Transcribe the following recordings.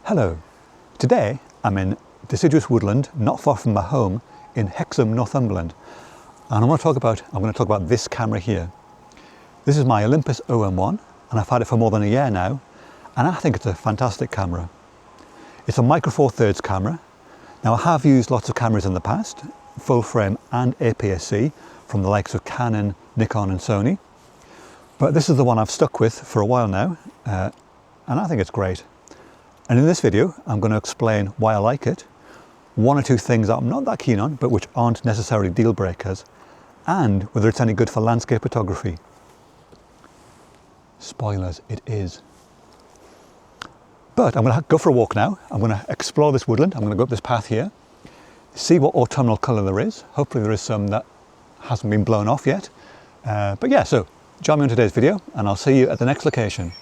Hello, today I'm in deciduous woodland not far from my home in Hexham, Northumberland, and I'm going to talk about this camera here. This is my Olympus OM-1 and I've had it for more than a year now, and I think it's a fantastic camera. It's a micro four thirds camera. Now I have used lots of cameras in the past, full frame and APS-C from the likes of Canon, Nikon and Sony, but this is the one I've stuck with for a while now, and I think it's great. And in this video, I'm going to explain why I like it, one or two things that I'm not that keen on, but which aren't necessarily deal breakers, and whether it's any good for landscape photography. Spoilers, it is. But I'm going to go for a walk now. I'm going to explore this woodland. I'm going to go up this path here, see what autumnal colour there is. Hopefully there is some that hasn't been blown off yet. But yeah, so join me on today's video and I'll see you at the next location.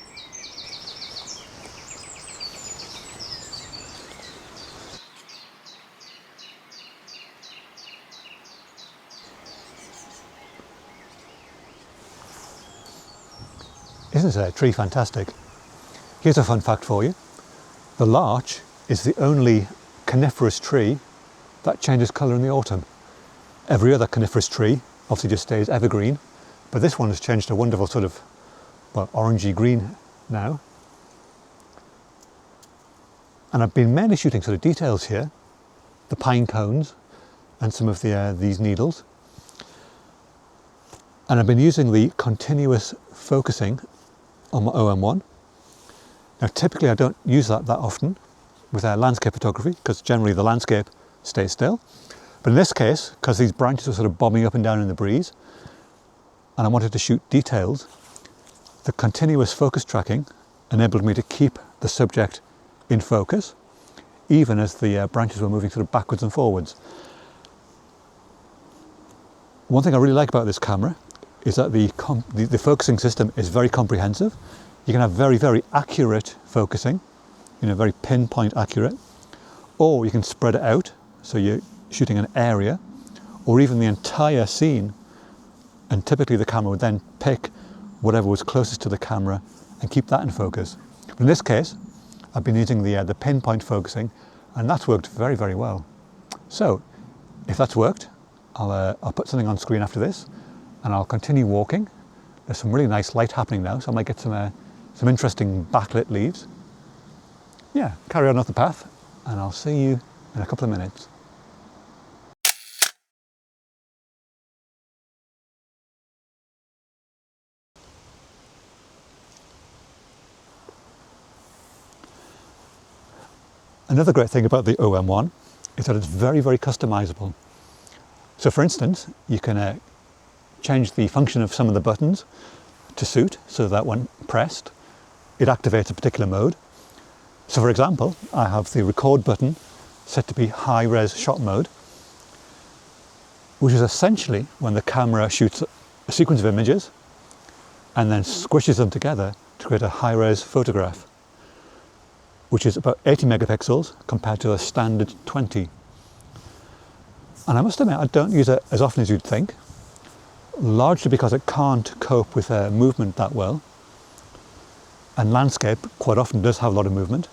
Isn't a tree fantastic? Here's a fun fact for you. The larch is the only coniferous tree that changes colour in the autumn. Every other coniferous tree obviously just stays evergreen, but this one has changed to a wonderful sort of, well, orangey green now. And I've been mainly shooting sort of details here, the pine cones and some of these needles. And I've been using the continuous focusing on my OM-1. Now typically I don't use that often with landscape photography because generally the landscape stays still. But in this case, because these branches are sort of bobbing up and down in the breeze and I wanted to shoot details, the continuous focus tracking enabled me to keep the subject in focus even as the branches were moving sort of backwards and forwards. One thing I really like about this camera is that the focusing system is very comprehensive. You can have very, very accurate focusing, very pinpoint accurate, or you can spread it out, so you're shooting an area, or even the entire scene, and typically the camera would then pick whatever was closest to the camera and keep that in focus. But in this case, I've been using the pinpoint focusing, and that's worked very, very well. So, if that's worked, I'll put something on screen after this, and I'll continue walking. There's some really nice light happening now, so I might get some interesting backlit leaves. Yeah, carry on up the path, and I'll see you in a couple of minutes. Another great thing about the OM-1 is that it's very, very customizable. So for instance, you can change the function of some of the buttons to suit so that when pressed, it activates a particular mode. So for example, I have the record button set to be high-res shot mode, which is essentially when the camera shoots a sequence of images and then squishes them together to create a high-res photograph, which is about 80 megapixels compared to a standard 20. And I must admit, I don't use it as often as you'd think, largely because it can't cope with movement that well. And landscape quite often does have a lot of movement.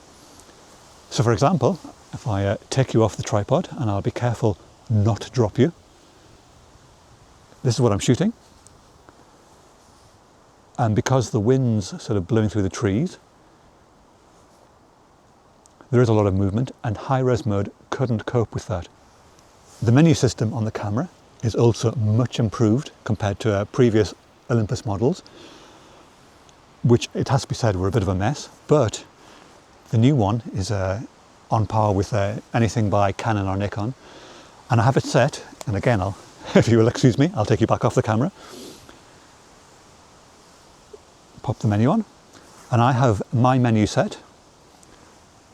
So for example, if I take you off the tripod, and I'll be careful not to drop you, this is what I'm shooting. And because the wind's sort of blowing through the trees, there is a lot of movement, and high-res mode couldn't cope with that. The menu system on the camera is also much improved compared to previous Olympus models, which it has to be said were a bit of a mess, but the new one is on par with anything by Canon or Nikon. And I have it set, and again, if you will excuse me, I'll take you back off the camera. Pop the menu on, and I have my menu set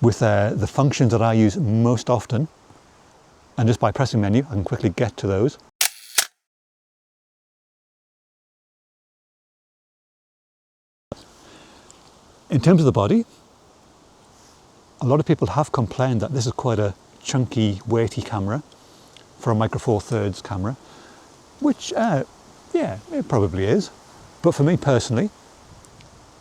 with the functions that I use most often, and just by pressing menu, I can quickly get to those. In terms of the body, a lot of people have complained that this is quite a chunky, weighty camera for a micro four thirds camera, which, yeah, it probably is. But for me personally,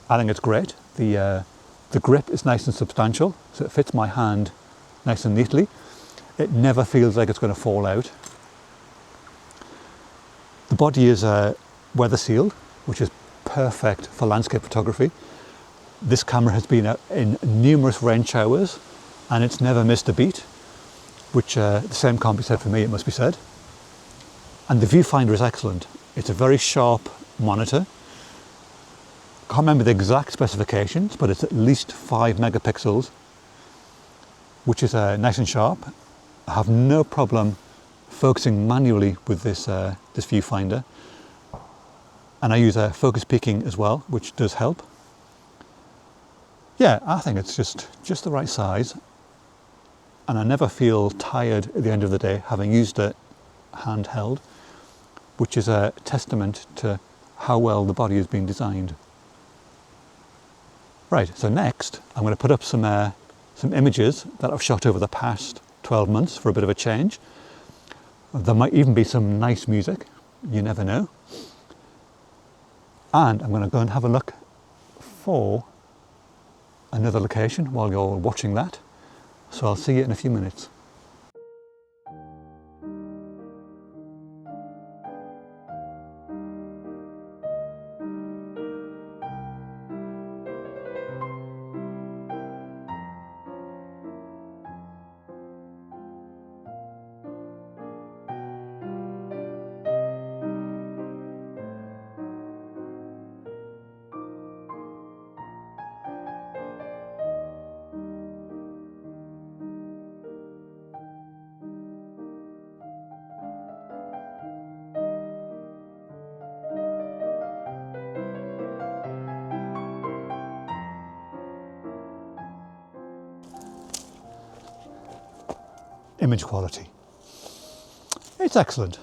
I think it's great. The The grip is nice and substantial, so it fits my hand nice and neatly. It never feels like it's going to fall out. The body is weather sealed, which is perfect for landscape photography. This camera has been out in numerous rain showers and it's never missed a beat, which the same can't be said for me, it must be said. And the viewfinder is excellent. It's a very sharp monitor. Can't remember the exact specifications, but it's at least 5 megapixels, which is nice and sharp. I have no problem focusing manually with this viewfinder, and I use focus peaking as well, which does help. Yeah, I think it's just the right size, and I never feel tired at the end of the day having used it handheld, which is a testament to how well the body has been designed. Right, so next I'm going to put up some images that I've shot over the past 12 months for a bit of a change. There might even be some nice music, you never know. And I'm going to go and have a look for another location while you're watching that. So I'll see you in a few minutes. Image quality. It's excellent.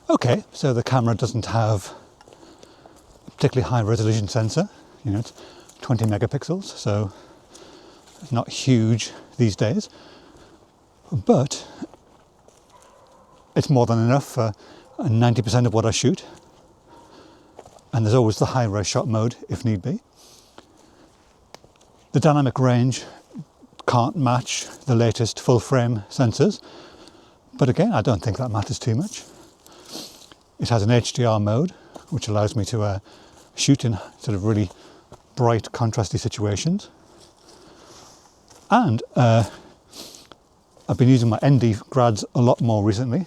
Okay, so the camera doesn't have a particularly high resolution sensor. You know, it's 20 megapixels, so it's not huge these days. But it's more than enough for 90% of what I shoot. And there's always the high-res shot mode if need be. The dynamic range can't match the latest full frame sensors, but again, I don't think that matters too much. It has an HDR mode, which allows me to shoot in sort of really bright, contrasty situations. And I've been using my ND grads a lot more recently.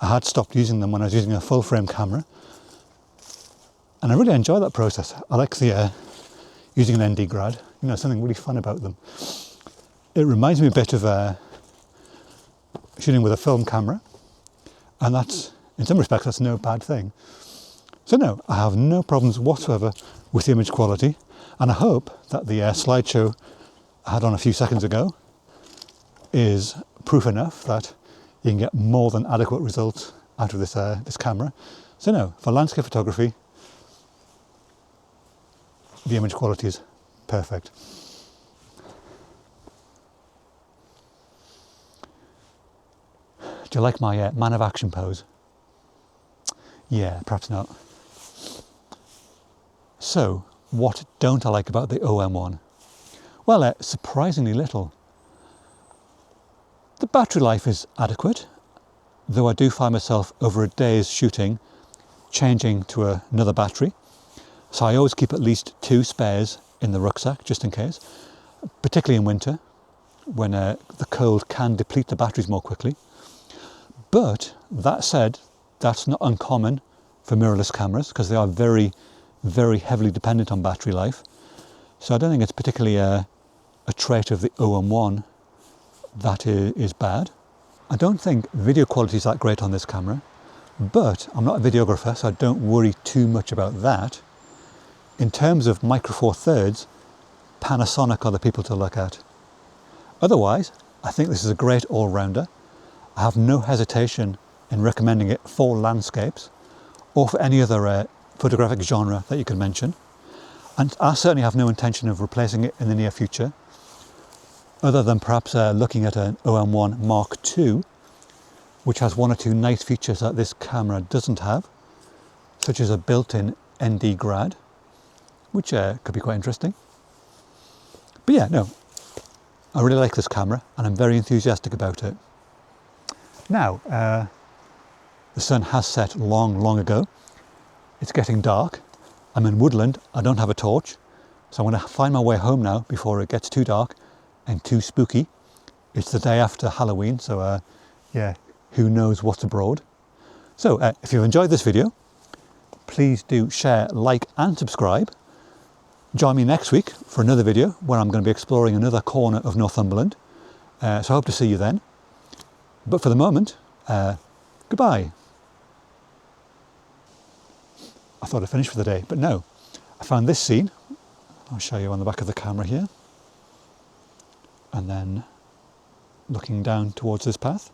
I had stopped using them when I was using a full frame camera, and I really enjoy that process. I like the using an ND grad. You know, something really fun about them. It reminds me a bit of shooting with a film camera, and that's, in some respects, that's no bad thing. So no, I have no problems whatsoever with the image quality, and I hope that the slideshow I had on a few seconds ago is proof enough that you can get more than adequate results out of this camera. So no, for landscape photography, the image quality is perfect. Do you like my man of action pose? Yeah, perhaps not. So, what don't I like about the OM-1? Well, surprisingly little. The battery life is adequate, though I do find myself over a day's shooting changing to another battery. So I always keep at least 2 spares in the rucksack, just in case, particularly in winter, when the cold can deplete the batteries more quickly. But that said, that's not uncommon for mirrorless cameras, because they are very, very heavily dependent on battery life. So I don't think it's particularly a trait of the OM-1 that is bad. I don't think video quality is that great on this camera, but I'm not a videographer, so I don't worry too much about that. In terms of Micro Four Thirds, Panasonic are the people to look at. Otherwise, I think this is a great all-rounder. I have no hesitation in recommending it for landscapes or for any other photographic genre that you can mention. And I certainly have no intention of replacing it in the near future, other than perhaps looking at an OM-1 Mark II, which has 1 or 2 nice features that this camera doesn't have, such as a built-in ND grad, which could be quite interesting. But yeah, no, I really like this camera and I'm very enthusiastic about it. Now, the sun has set long ago. It's getting dark. I'm in woodland. I don't have a torch. So I'm going to find my way home now before it gets too dark and too spooky. It's the day after Halloween, so yeah, who knows what's abroad. So if you've enjoyed this video, please do share, like and subscribe. Join me next week for another video where I'm going to be exploring another corner of Northumberland. So I hope to see you then. But for the moment, goodbye. I thought I'd finished for the day, but no. I found this scene. I'll show you on the back of the camera here. And then looking down towards this path.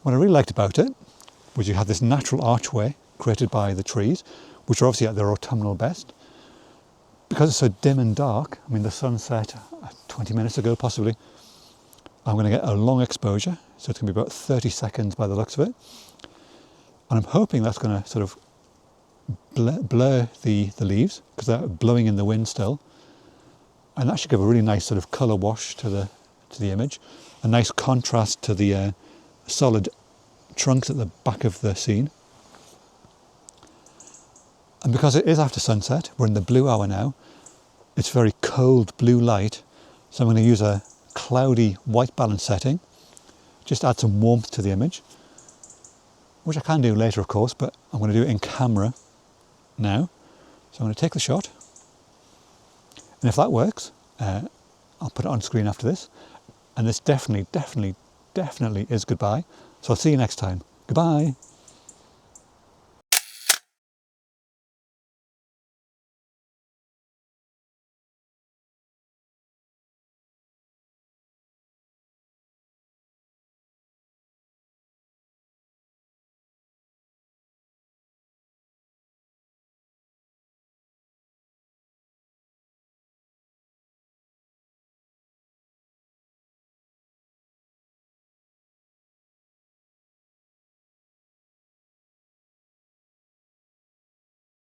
What I really liked about it was you had this natural archway created by the trees, which are obviously at their autumnal best. Because it's so dim and dark, I mean the sun set 20 minutes ago possibly, I'm going to get a long exposure, so it's going to be about 30 seconds by the looks of it. And I'm hoping that's going to sort of blur the leaves, because they're blowing in the wind still. And that should give a really nice sort of colour wash to the image. A nice contrast to the solid trunks at the back of the scene. And because it is after sunset, we're in the blue hour now, it's very cold blue light, so I'm going to use a cloudy white balance setting, just add some warmth to the image, which I can do later of course, but I'm going to do it in camera now. So I'm going to take the shot, and if that works, I'll put it on screen after this, and this definitely is goodbye. So I'll see you next time. Goodbye.